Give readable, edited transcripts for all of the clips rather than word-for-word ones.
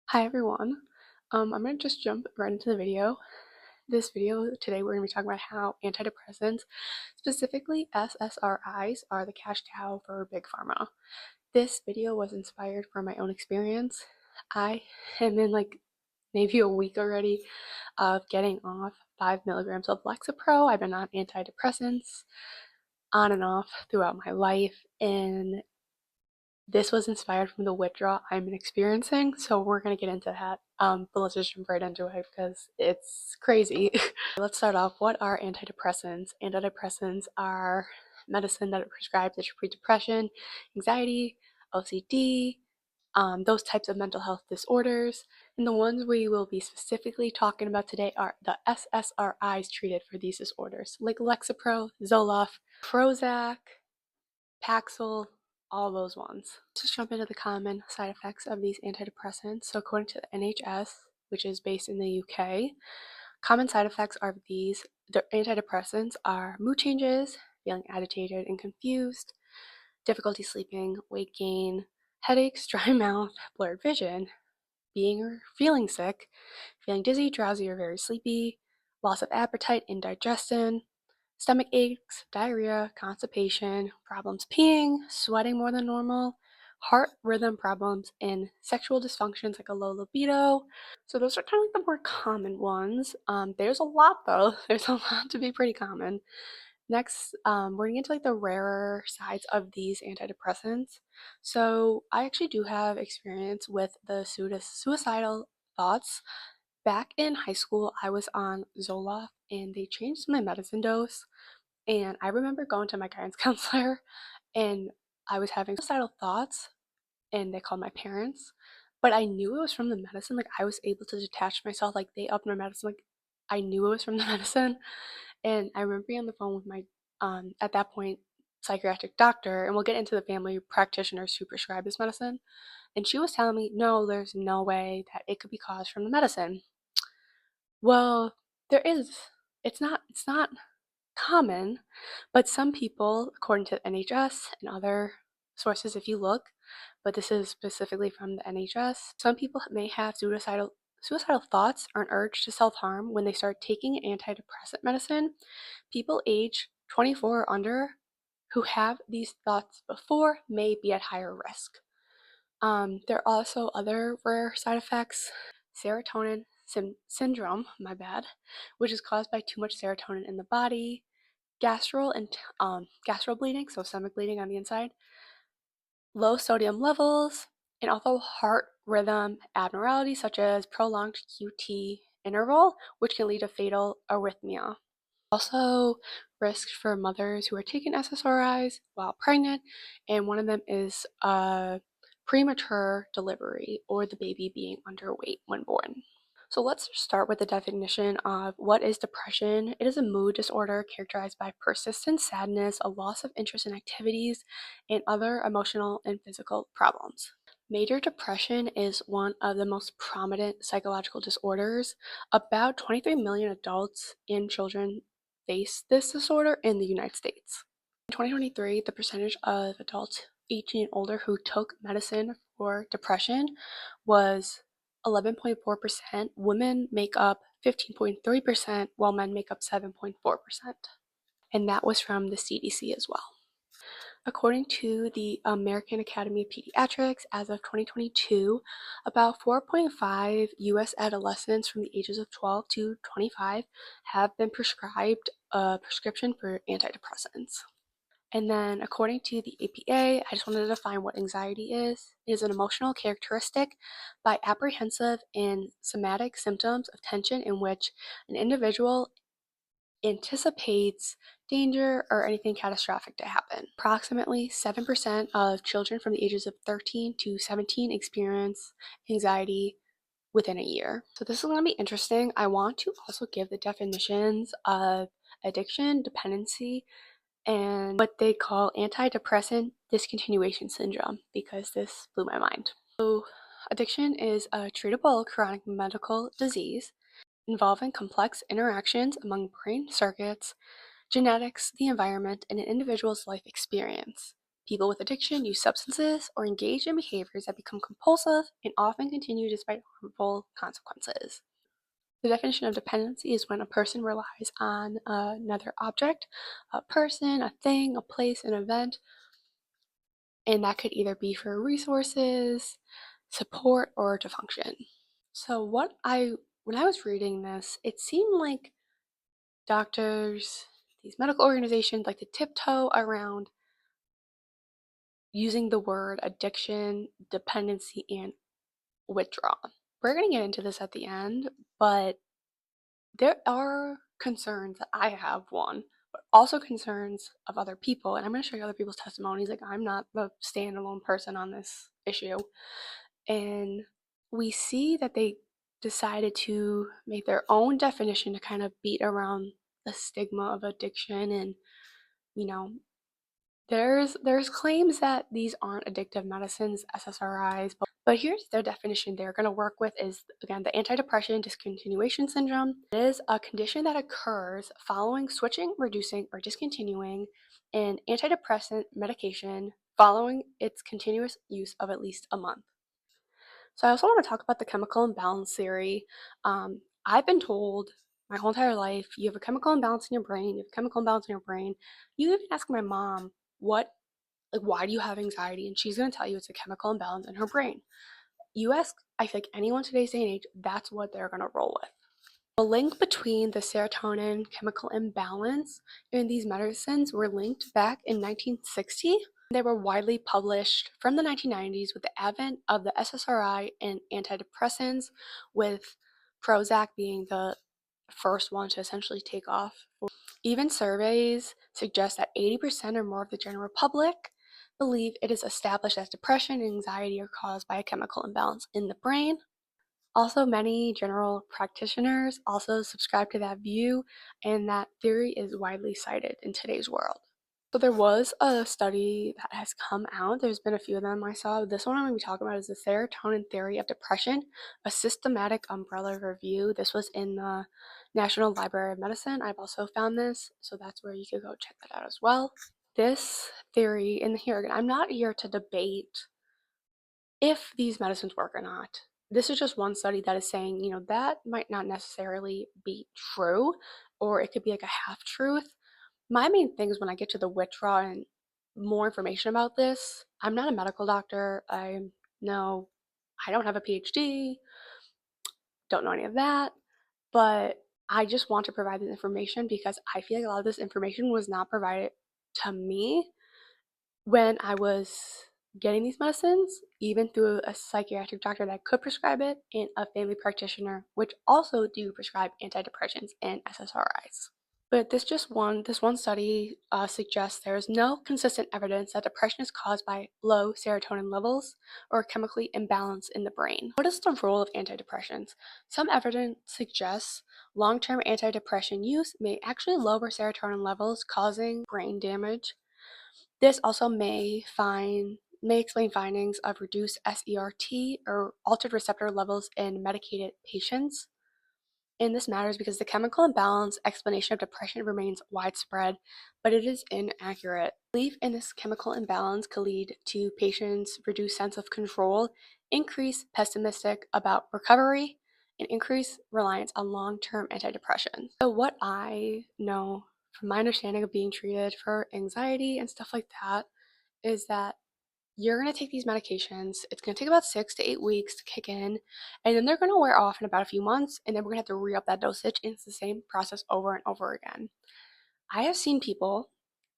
Hi everyone. I'm gonna just jump right into the video. This video today we're gonna be talking about how antidepressants, specifically SSRIs, are the cash cow for Big Pharma. This video was inspired from my own experience. I am in maybe a week already of getting off 5 milligrams of Lexapro. I've been on antidepressants on and off throughout my life, and this was inspired from the withdrawal I'm experiencing, so we're gonna get into that. But let's just jump right into it because it's crazy. Let's start off. What are antidepressants? Antidepressants are medicine that are prescribed to treat depression, anxiety, OCD, those types of mental health disorders. And the ones we will be specifically talking about today are the SSRIs treated for these disorders, like Lexapro, Zoloft, Prozac, Paxil, all those ones. Let's just jump into the common side effects of these antidepressants. So according to the NHS, which is based in the UK, common side effects of the antidepressants are mood changes, feeling agitated and confused, difficulty sleeping, weight gain, headaches, dry mouth, blurred vision, being or feeling sick, feeling dizzy, drowsy, or very sleepy, loss of appetite, indigestion, stomach aches, diarrhea, constipation, problems peeing, sweating more than normal, heart rhythm problems, and sexual dysfunctions like a low libido. So those are kind of like the more common ones. There's a lot though. There's a lot to be pretty common. Next, we're gonna get into the rarer sides of these antidepressants. So I actually do have experience with the suicidal thoughts. Back in high school, I was on Zoloft and they changed my medicine dose. And I remember going to my guidance counselor and I was having suicidal thoughts and they called my parents. But I knew it was from the medicine. Like I was able to detach myself. Like they upped my medicine. Like I knew it was from the medicine. And I remember being on the phone with my at that point psychiatric doctor, and we'll get into the family practitioners who prescribe this medicine. And she was telling me, no, there's no way that it could be caused from the medicine. Well, there is. It's not common, but some people, according to the NHS and other sources, if you look, but this is specifically from the NHS, some people may have suicidal thoughts or an urge to self-harm when they start taking antidepressant medicine. People age 24 or under who have these thoughts before may be at higher risk. There are also other rare side effects. Serotonin syndrome, my bad, which is caused by too much serotonin in the body, gastro bleeding, so stomach bleeding on the inside, low sodium levels, and also heart rhythm abnormalities such as prolonged QT interval, which can lead to fatal arrhythmia. Also, risks for mothers who are taking SSRIs while pregnant, and one of them is premature delivery or the baby being underweight when born. So let's start with the definition of what is depression. It is a mood disorder characterized by persistent sadness, a loss of interest in activities, and other emotional and physical problems. Major depression is one of the most prominent psychological disorders. About 23 million adults and children face this disorder in the United States. In 2023, the percentage of adults 18 and older who took medicine for depression was 11.4%. Women make up 15.3%, while men make up 7.4%. And that was from the CDC as well. According to the American Academy of Pediatrics, as of 2022, about 4.5 US adolescents from the ages of 12 to 25 have been prescribed a prescription for antidepressants. And then, according to the APA, I just wanted to define what anxiety is. It is an emotional characteristic by apprehensive and somatic symptoms of tension in which an individual anticipates danger or anything catastrophic to happen. Approximately 7% of children from the ages of 13 to 17 experience anxiety within a year. So this is going to be interesting. I want to also give the definitions of addiction, dependency, and what they call antidepressant discontinuation syndrome, because this blew my mind. So addiction is a treatable chronic medical disease involving complex interactions among brain circuits, genetics, the environment, and an individual's life experience. People with addiction use substances or engage in behaviors that become compulsive and often continue despite harmful consequences. The definition of dependency is when a person relies on another object, a person, a thing, a place, an event, and that could either be for resources, support, or to function. So when I was reading this, it seemed like doctors, these medical organizations like to tiptoe around using the word addiction, dependency, and withdrawal. We're going to get into this at the end, but there are concerns that I have, one, but also concerns of other people. And I'm going to show you other people's testimonies. Like, I'm not the standalone person on this issue. And we see that they decided to make their own definition to kind of beat around the stigma of addiction. And, you know, there's claims that these aren't addictive medicines, SSRIs, but here's their definition they're going to work with is, again, the antidepressant discontinuation syndrome. It is a condition that occurs following switching, reducing, or discontinuing an antidepressant medication following its continuous use of at least a month. So I also want to talk about the chemical imbalance theory. I've been told my whole entire life, you have a chemical imbalance in your brain, you have a chemical imbalance in your brain. You even ask my mom, why do you have anxiety? And she's going to tell you it's a chemical imbalance in her brain. You ask, I think, anyone today's day and age, that's what they're going to roll with. The link between the serotonin chemical imbalance and these medicines were linked back in 1960. They were widely published from the 1990s with the advent of the SSRI and antidepressants, with Prozac being the first one to essentially take off. Even surveys suggest that 80% or more of the general public believe it is established that depression and anxiety are caused by a chemical imbalance in the brain. Also, many general practitioners also subscribe to that view, and that theory is widely cited in today's world. So there was a study that has come out. There's been a few of them I saw. This one I'm going to be talking about is the serotonin theory of depression, a systematic umbrella review. This was in the National Library of Medicine. I've also found this, so that's where you could go check that out as well. This theory, and here again, I'm not here to debate if these medicines work or not. This is just one study that is saying, that might not necessarily be true, or it could be like a half truth. My main thing is when I get to the withdrawal and more information about this, I'm not a medical doctor. I don't have a PhD, don't know any of that, but I just want to provide this information because I feel like a lot of this information was not provided to me when I was getting these medicines, even through a psychiatric doctor that could prescribe it and a family practitioner, which also do prescribe antidepressants and SSRIs. But this one study suggests there is no consistent evidence that depression is caused by low serotonin levels or chemically imbalance in the brain. What is the role of antidepressants? Some evidence suggests long-term antidepressant use may actually lower serotonin levels, causing brain damage. This also may explain findings of reduced SERT or altered receptor levels in medicated patients. And this matters because the chemical imbalance explanation of depression remains widespread, but it is inaccurate. Belief in this chemical imbalance could lead to patients' reduced sense of control, increased pessimistic about recovery, and increased reliance on long-term antidepressants. So what I know from my understanding of being treated for anxiety and stuff like that is that you're going to take these medications. It's going to take about 6 to 8 weeks to kick in, and then they're going to wear off in about a few months, and then we're going to have to re-up that dosage, and it's the same process over and over again. I have seen people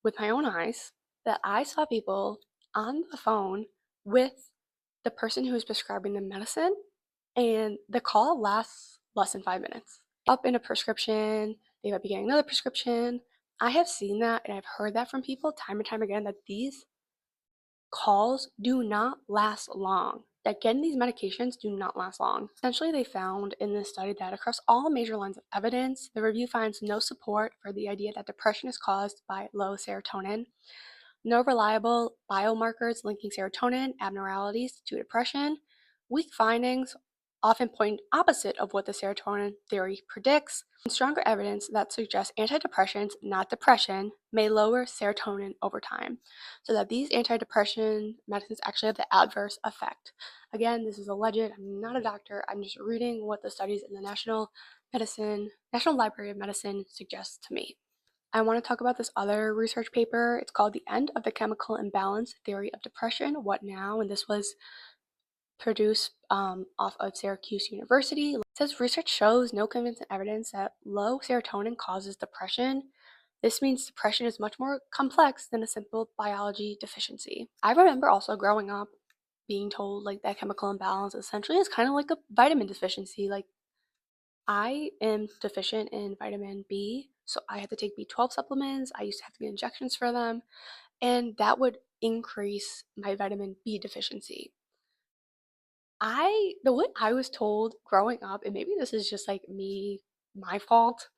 with my own eyes that I saw people on the phone with the person who is prescribing the medicine, and the call lasts less than 5 minutes. Up in a prescription, they might be getting another prescription. I have seen that, and I've heard that from people time and time again, that these calls do not last long. That getting these medications do not last long. Essentially, they found in this study that across all major lines of evidence, the review finds no support for the idea that depression is caused by low serotonin, no reliable biomarkers linking serotonin abnormalities to depression, weak findings often point opposite of what the serotonin theory predicts, and stronger evidence that suggests antidepressants, not depression, may lower serotonin over time, so that these antidepressant medicines actually have the adverse effect. Again, this is alleged. I'm not a doctor. I'm just reading what the studies in the National Library of Medicine suggests to me. I want to talk about this other research paper. It's called The End of the Chemical Imbalance Theory of Depression, What Now? And this was produced off of Syracuse University. It says research shows no convincing evidence that low serotonin causes depression. This means depression is much more complex than a simple biology deficiency. I remember also growing up being told like that chemical imbalance essentially is kind of like a vitamin deficiency. Like I am deficient in vitamin B, so I had to take B12 supplements. I used to have to get injections for them, and that would increase my vitamin B deficiency. The way I was told growing up, and maybe this is just like me, my fault,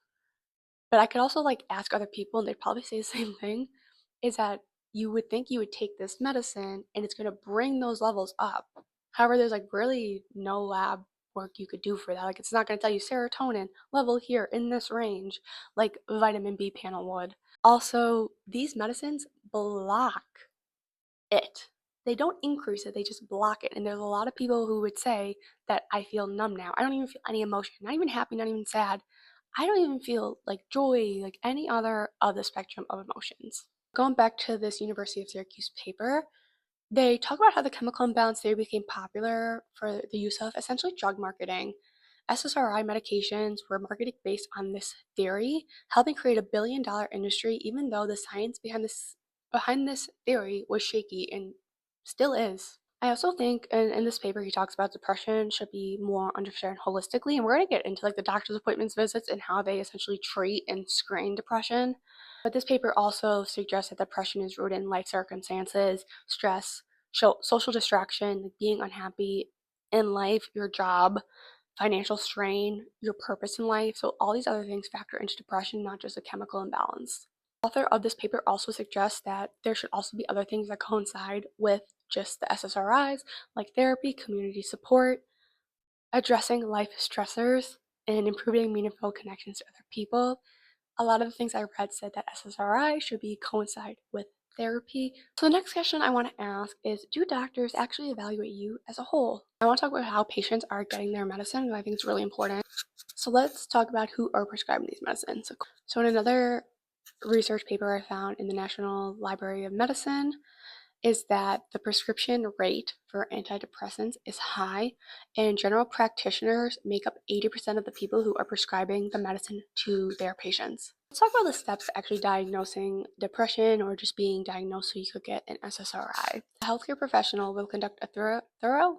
but I could also like ask other people and they'd probably say the same thing, is that you would think you would take this medicine and it's going to bring those levels up. However, there's like really no lab work you could do for that. Like it's not going to tell you serotonin level here in this range like vitamin B panel would. Also, these medicines block it. They don't increase it, they just block it. And there's a lot of people who would say that I feel numb now. I don't even feel any emotion, not even happy, not even sad. I don't even feel like joy, like any other of the spectrum of emotions. Going back to this University of Syracuse paper, they talk about how the chemical imbalance theory became popular for the use of essentially drug marketing. SSRI medications were marketed based on this theory, helping create $1 billion industry, even though the science behind this theory was shaky and still is. I also think in this paper he talks about depression should be more understood holistically, and we're going to get into like the doctor's appointments visits and how they essentially treat and screen depression. But this paper also suggests that depression is rooted in life circumstances, stress, social distraction, like being unhappy in life, your job, financial strain, your purpose in life. So all these other things factor into depression, not just a chemical imbalance. The author of this paper also suggests that there should also be other things that coincide with just the SSRIs, like therapy, community support, addressing life stressors, and improving meaningful connections to other people. A lot of the things I read said that SSRI should be coincide with therapy. So the next question I want to ask is, do doctors actually evaluate you as a whole? I want to talk about how patients are getting their medicine, and I think it's really important. So let's talk about who are prescribing these medicines. So in another research paper I found in the National Library of Medicine, is that the prescription rate for antidepressants is high, and general practitioners make up 80% of the people who are prescribing the medicine to their patients. Let's talk about the steps to actually diagnosing depression or just being diagnosed so you could get an SSRI. A healthcare professional will conduct a thorough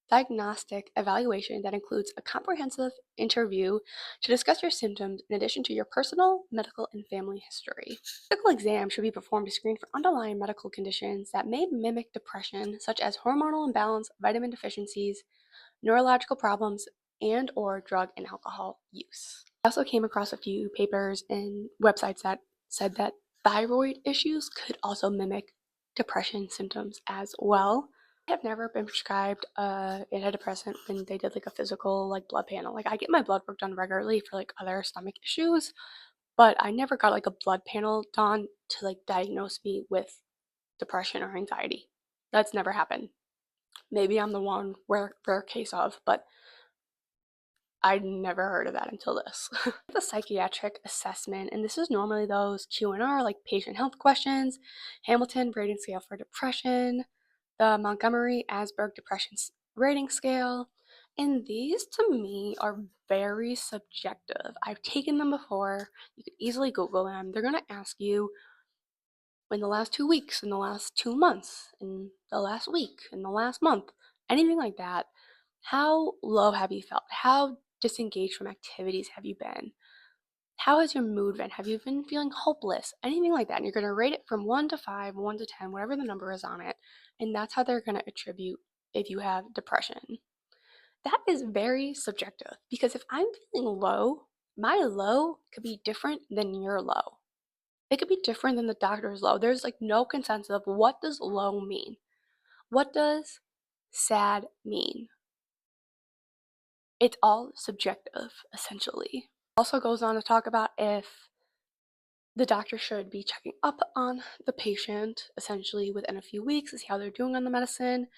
diagnostic evaluation that includes a comprehensive interview to discuss your symptoms in addition to your personal, medical, and family history. Medical exams should be performed to screen for underlying medical conditions that may mimic depression, such as hormonal imbalance, vitamin deficiencies, neurological problems, and or drug and alcohol use. I also came across a few papers and websites that said that thyroid issues could also mimic depression symptoms as well. I have never been prescribed antidepressant when they did like a physical like blood panel. Like I get my blood work done regularly for like other stomach issues, but I never got like a blood panel done to like diagnose me with depression or anxiety. That's never happened. Maybe I'm the one rare case of, but I'd never heard of that until this. The psychiatric assessment, and this is normally those Q&R like patient health questions, Hamilton rating scale for depression, the Montgomery-Åsberg depression rating scale, and these to me are very subjective. I've taken them before. You could easily Google them. They're going to ask you in the last 2 weeks, in the last 2 months, in the last week, in the last month, anything like that. How low have you felt? How disengaged from activities have you been? How has your mood been? Have you been feeling hopeless? Anything like that. And you're going to rate it from 1 to 5, 1 to 10, whatever the number is on it. And that's how they're going to attribute if you have depression. That is very subjective because if I'm feeling low, my low could be different than your low. It could be different than the doctor's low. There's like no consensus of what does low mean. What does sad mean? it's all subjective, essentially. Also goes on to talk about if the doctor should be checking up on the patient essentially within a few weeks to see how they're doing on the medicine.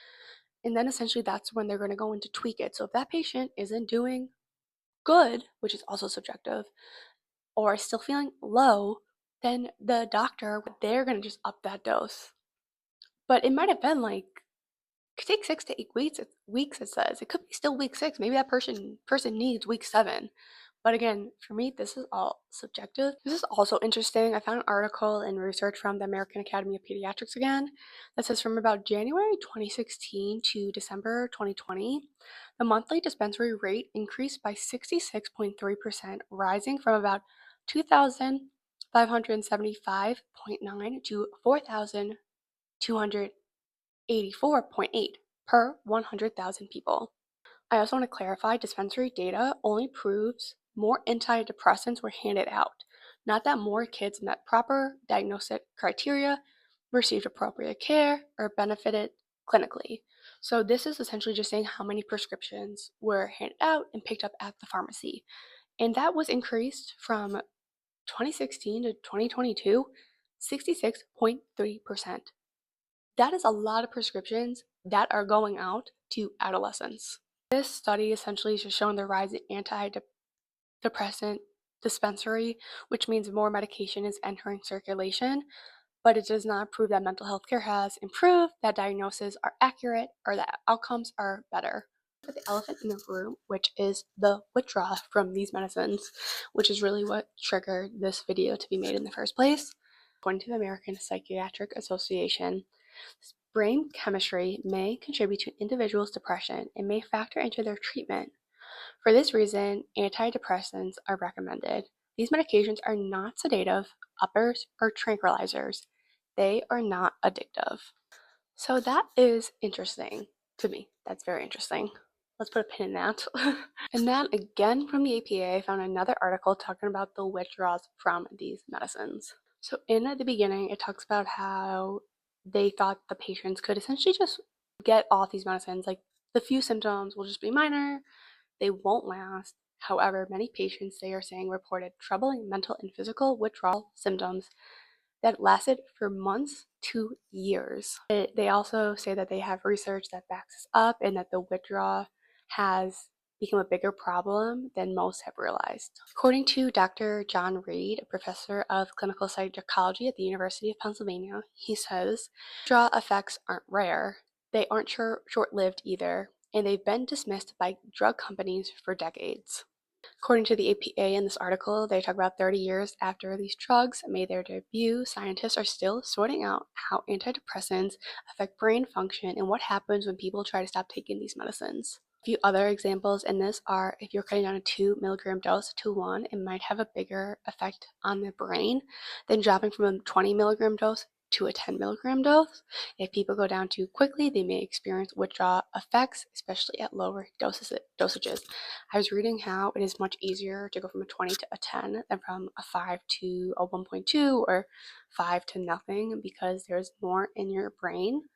And then essentially that's when they're going to go in to tweak it. So if that patient isn't doing good, which is also subjective, or still feeling low, then the doctor, they're going to just up that dose. But it might have been like, could take 6 to 8 weeks. Weeks, it says. It could be still week 6. Maybe that person needs week 7. But again, for me, this is all subjective. This is also interesting. I found an article and research from the American Academy of Pediatrics again that says from about January 2016 to December 2020, the monthly dispensary rate increased by 66.3%, rising from about 2,575.9 to 4,284.8 per 100,000 people. I also want to clarify dispensary data only proves more antidepressants were handed out, not that more kids met proper diagnostic criteria, received appropriate care, or benefited clinically. So this is essentially just saying how many prescriptions were handed out and picked up at the pharmacy. And that was increased from 2016 to 2022, 66.3%. That is a lot of prescriptions that are going out to adolescents. This study essentially is just showing the rise in antidepressant dispensary, which means more medication is entering circulation, but it does not prove that mental health care has improved, that diagnoses are accurate, or that outcomes are better. But the elephant in the room, which is the withdrawal from these medicines, which is really what triggered this video to be made in the first place. According to the American Psychiatric Association, brain chemistry may contribute to individuals' depression and may factor into their treatment. For this reason, antidepressants are recommended. These medications are not sedative, uppers, or tranquilizers. They are not addictive. So that is interesting to me. That's very interesting. Let's put a pin in that. And then again from the APA, I found another article talking about the withdrawals from these medicines. So in the beginning, it talks about how they thought the patients could essentially just get off these medicines. Like the few symptoms will just be minor, they won't last. However, many patients, they are saying, reported troubling mental and physical withdrawal symptoms that lasted for months to years. They also say that they have research that backs this up and that the withdrawal has become a bigger problem than most have realized. According to Dr. John Reed, a professor of clinical psychology at the University of Pennsylvania, he says, withdrawal effects aren't rare, they aren't short-lived either, and they've been dismissed by drug companies for decades. According to the APA in this article, they talk about 30 years after these drugs made their debut, scientists are still sorting out how antidepressants affect brain function and what happens when people try to stop taking these medicines. A few other examples in this are if you're cutting down a 2 milligram dose to 1, it might have a bigger effect on the brain than dropping from a 20 milligram dose to a 10 milligram dose. If people go down too quickly, they may experience withdrawal effects, especially at lower dosages. I was reading how it is much easier to go from a 20 to a 10 than from a 5 to a 1.2 or 5 to nothing because there's more in your brain.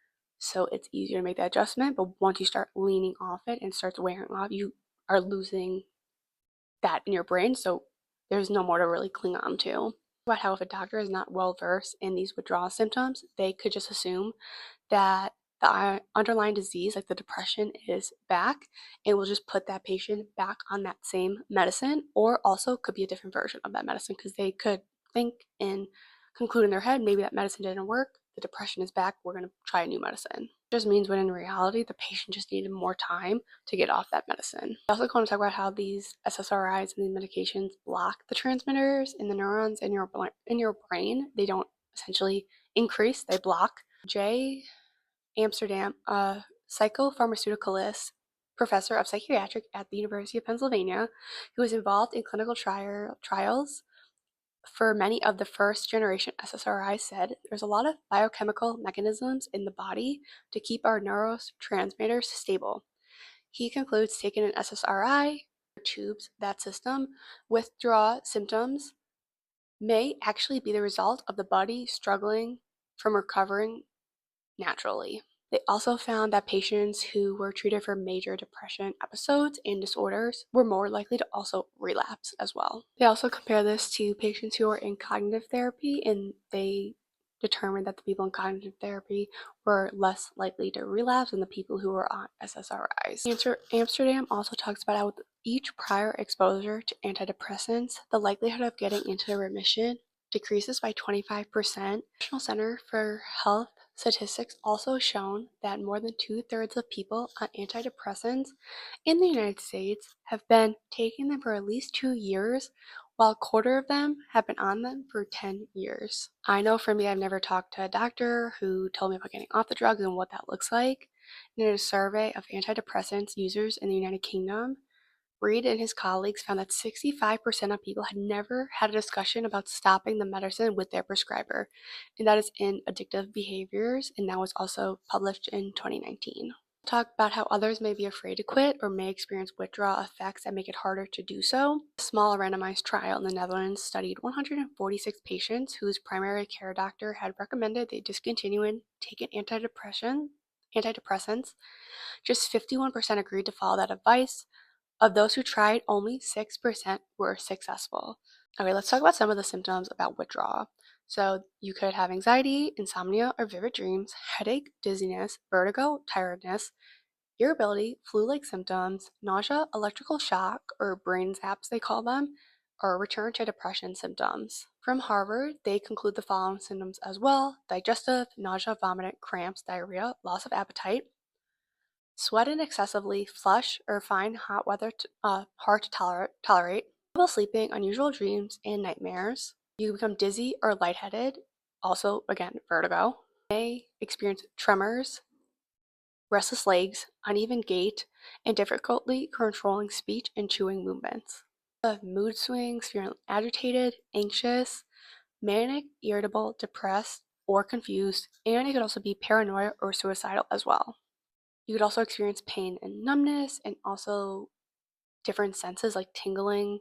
So it's easier to make that adjustment. But once you start leaning off it and starts wearing off, you are losing that in your brain. So there's no more to really cling on to. About how if a doctor is not well versed in these withdrawal symptoms, they could just assume that the underlying disease, like the depression, is back and will just put that patient back on that same medicine, or also could be a different version of that medicine because they could think and conclude in their head maybe that medicine didn't work, the depression is back, we're going to try a new medicine. It just means when in reality the patient just needed more time to get off that medicine. I also want to talk about how these SSRIs and these medications block the transmitters in the neurons in your brain. They don't essentially increase, they block. J. Amsterdam, a psychopharmaceuticalist, professor of psychiatric at the University of Pennsylvania, who was involved in clinical trials for many of the first generation SSRIs, said there's a lot of biochemical mechanisms in the body to keep our neurotransmitters stable. He concludes taking an SSRI tubes that system withdrawal symptoms may actually be the result of the body struggling from recovering naturally. They also found that patients who were treated for major depression episodes and disorders were more likely to also relapse as well. They also compare this to patients who were in cognitive therapy, and they determined that the people in cognitive therapy were less likely to relapse than the people who were on SSRIs. Amsterdam also talks about how with each prior exposure to antidepressants, the likelihood of getting into remission decreases by 25%. National Center for Health Statistics also shown that more than 2/3 of people on antidepressants in the United States have been taking them for at least 2 years, while a quarter of them have been on them for 10 years. I know for me, I've never talked to a doctor who told me about getting off the drugs and what that looks like. In a survey of antidepressants users in the United Kingdom, Reed and his colleagues found that 65% of people had never had a discussion about stopping the medicine with their prescriber, and that is in Addictive Behaviors, and that was also published in 2019. Talk about how others may be afraid to quit or may experience withdrawal effects that make it harder to do so. A small randomized trial in the Netherlands studied 146 patients whose primary care doctor had recommended they discontinue taking antidepressants. Just 51% agreed to follow that advice. Of those who tried, only 6% were successful. Okay, let's talk about some of the symptoms about withdrawal. So you could have anxiety, insomnia, or vivid dreams, headache, dizziness, vertigo, tiredness, irritability, flu-like symptoms, nausea, electrical shock, or brain zaps they call them, or return to depression symptoms. From Harvard, they conclude the following symptoms as well: digestive, nausea, vomiting, cramps, diarrhea, loss of appetite, sweating excessively, flush or find hot weather hard to tolerate, trouble sleeping, unusual dreams, and nightmares. You become dizzy or lightheaded, also, again, vertigo. You may experience tremors, restless legs, uneven gait, and difficulty controlling speech and chewing movements. You have mood swings, feeling agitated, anxious, manic, irritable, depressed, or confused, and it could also be paranoia or suicidal as well. You could also experience pain and numbness, and also different senses like tingling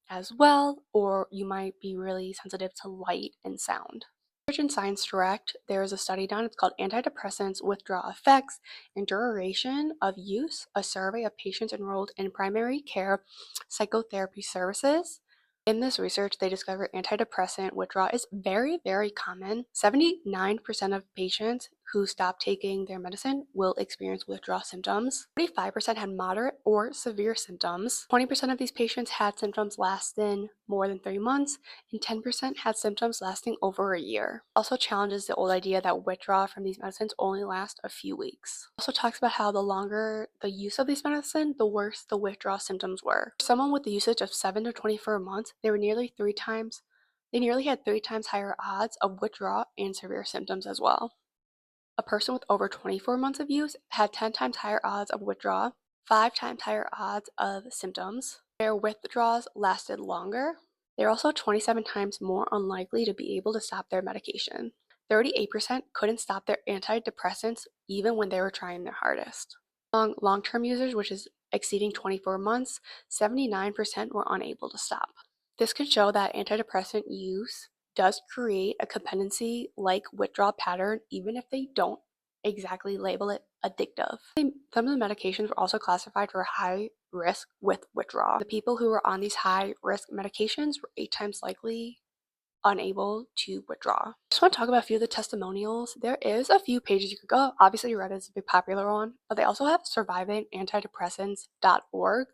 as well, or you might be really sensitive to light and sound. Research in Science Direct, there is a study done. It's called Antidepressants Withdrawal Effects and Duration of Use, a survey of patients enrolled in primary care psychotherapy services. In this research, they discovered antidepressant withdrawal is very, very common. 79% of patients who stop taking their medicine will experience withdrawal symptoms. 45% had moderate or severe symptoms. 20% of these patients had symptoms lasting more than 3 months, and 10% had symptoms lasting over a year. Also challenges the old idea that withdrawal from these medicines only lasts a few weeks. Also talks about how the longer the use of these medicines, the worse the withdrawal symptoms were. For someone with the usage of 7 to 24 months, they nearly had 3 times higher odds of withdrawal and severe symptoms as well. A person with over 24 months of use had 10 times higher odds of withdrawal, 5 times higher odds of symptoms. Their withdrawals lasted longer. They're also 27 times more unlikely to be able to stop their medication. 38% couldn't stop their antidepressants even when they were trying their hardest. Among long-term users, which is exceeding 24 months, 79% were unable to stop. This could show that antidepressant use does create a codependency like withdrawal pattern, even if they don't exactly label it addictive. Some of the medications were also classified for high risk with withdrawal. The people who were on these high risk medications were 8 times likely unable to withdraw. I just want to talk about a few of the testimonials. There is a few pages you could go. Obviously, Reddit is a big popular one, but they also have survivingantidepressants.org,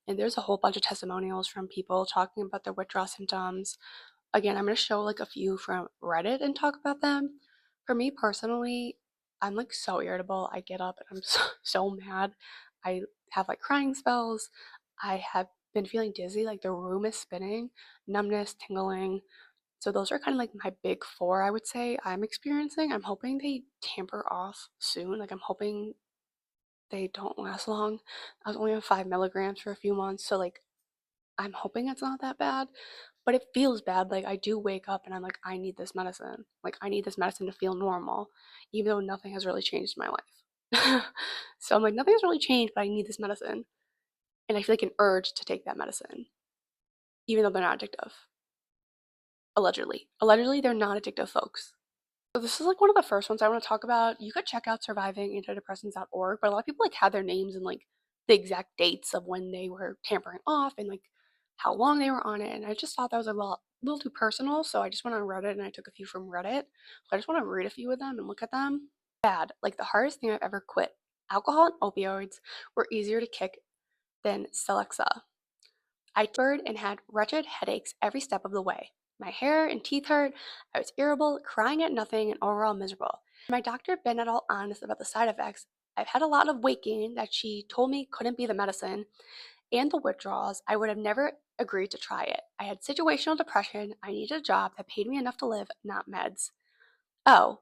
and there's a whole bunch of testimonials from people talking about their withdrawal symptoms. Again, I'm going to show like a few from Reddit and talk about them. For me personally, I'm like so irritable. I get up and I'm so mad. I have like crying spells. I have been feeling dizzy, like the room is spinning, numbness, tingling. So those are kind of like my big four, I would say, I'm experiencing. I'm hoping they tamper off soon. Like I'm hoping they don't last long. I was only on 5 milligrams for a few months, so like I'm hoping it's not that bad. But it feels bad. Like I do wake up and I'm like, I need this medicine. Like I need this medicine to feel normal, even though nothing has really changed in my life. So I'm like, nothing has really changed, but I need this medicine. And I feel like an urge to take that medicine, even though they're not addictive. Allegedly. Allegedly, they're not addictive, folks. So this is like one of the first ones I want to talk about. You could check out survivingantidepressants.org, but a lot of people like had their names and like the exact dates of when they were tampering off and like how long they were on it. And I just thought that was a little too personal. So I just went on Reddit and I took a few from Reddit. So I just want to read a few of them and look at them. Bad. Like the hardest thing I've ever quit. Alcohol and opioids were easier to kick than Celexa. I suffered and had wretched headaches every step of the way. My hair and teeth hurt, I was irritable, crying at nothing, and overall miserable. Had my doctor been at all honest about the side effects, I've had a lot of weight gain that she told me couldn't be the medicine, and the withdrawals, I would have never agreed to try it. I had situational depression, I needed a job that paid me enough to live, not meds. Oh,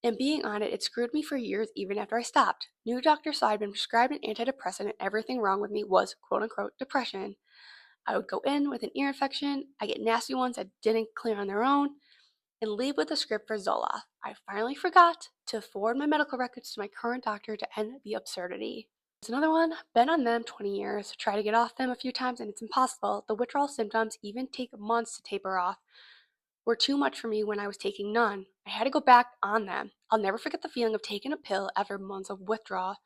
and being on it, it screwed me for years even after I stopped. New doctor saw I'd been prescribed an antidepressant and everything wrong with me was quote unquote depression. I would go in with an ear infection, I get nasty ones that didn't clear on their own, and leave with a script for Zoloft. I finally forgot to forward my medical records to my current doctor to end the absurdity. There's another one, been on them 20 years, try to get off them a few times and it's impossible. The withdrawal symptoms even take months to taper off. Were too much for me when I was taking none. I had to go back on them. I'll never forget the feeling of taking a pill after months of withdrawal.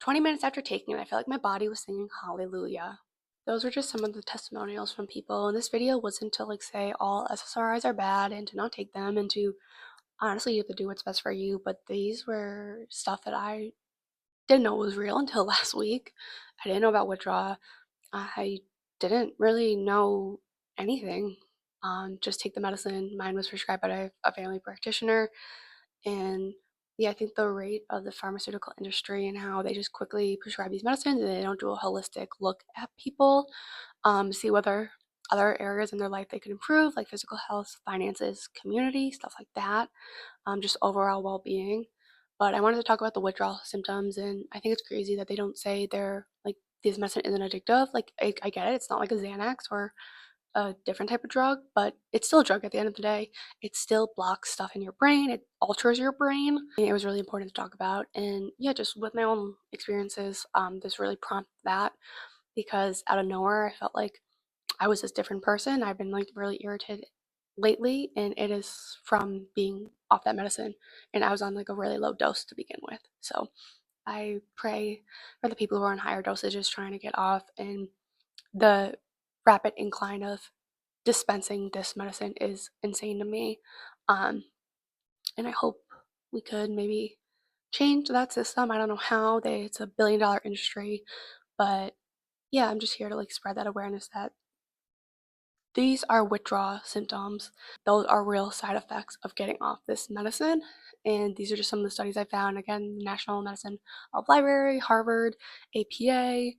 20 minutes after taking it, I felt like my body was singing hallelujah. Those were just some of the testimonials from people. And this video wasn't to like say all SSRIs are bad and to not take them and to honestly you have to do what's best for you. But these were stuff that I didn't know was real until last week. I didn't know about withdrawal. I didn't really know anything. Just take the medicine. Mine was prescribed by a family practitioner. And yeah, I think the rate of the pharmaceutical industry and how they just quickly prescribe these medicines and they don't do a holistic look at people, see whether other areas in their life they could improve, like physical health, finances, community, stuff like that, just overall well being. But I wanted to talk about the withdrawal symptoms, and I think it's crazy that they don't say they're like this medicine isn't addictive. Like, I get it, it's not like a Xanax or a different type of drug, but it's still a drug at the end of the day. It still blocks stuff in your brain, it alters your brain. And it was really important to talk about. And yeah, just with my own experiences, this really prompted that because out of nowhere, I felt like I was this different person. I've been like really irritated lately, and it is from being off that medicine. And I was on like a really low dose to begin with. So I pray for the people who are on higher dosages trying to get off, and the rapid incline of dispensing this medicine is insane to me. Um, and I hope we could maybe change that system. I don't know how. It's a billion-dollar industry, but yeah, I'm just here to like spread that awareness that these are withdrawal symptoms. Those are real side effects of getting off this medicine. And these are just some of the studies I found. Again, National Medicine Library, Harvard, APA,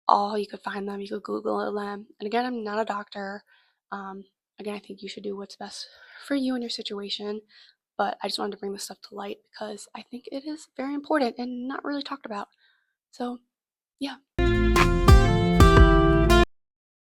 all you could find them. You could Google them. And again, I'm not a doctor. Um, again, I think you should do what's best for you and your situation. But I just wanted to bring this stuff to light because I think it is very important and not really talked about. So, yeah.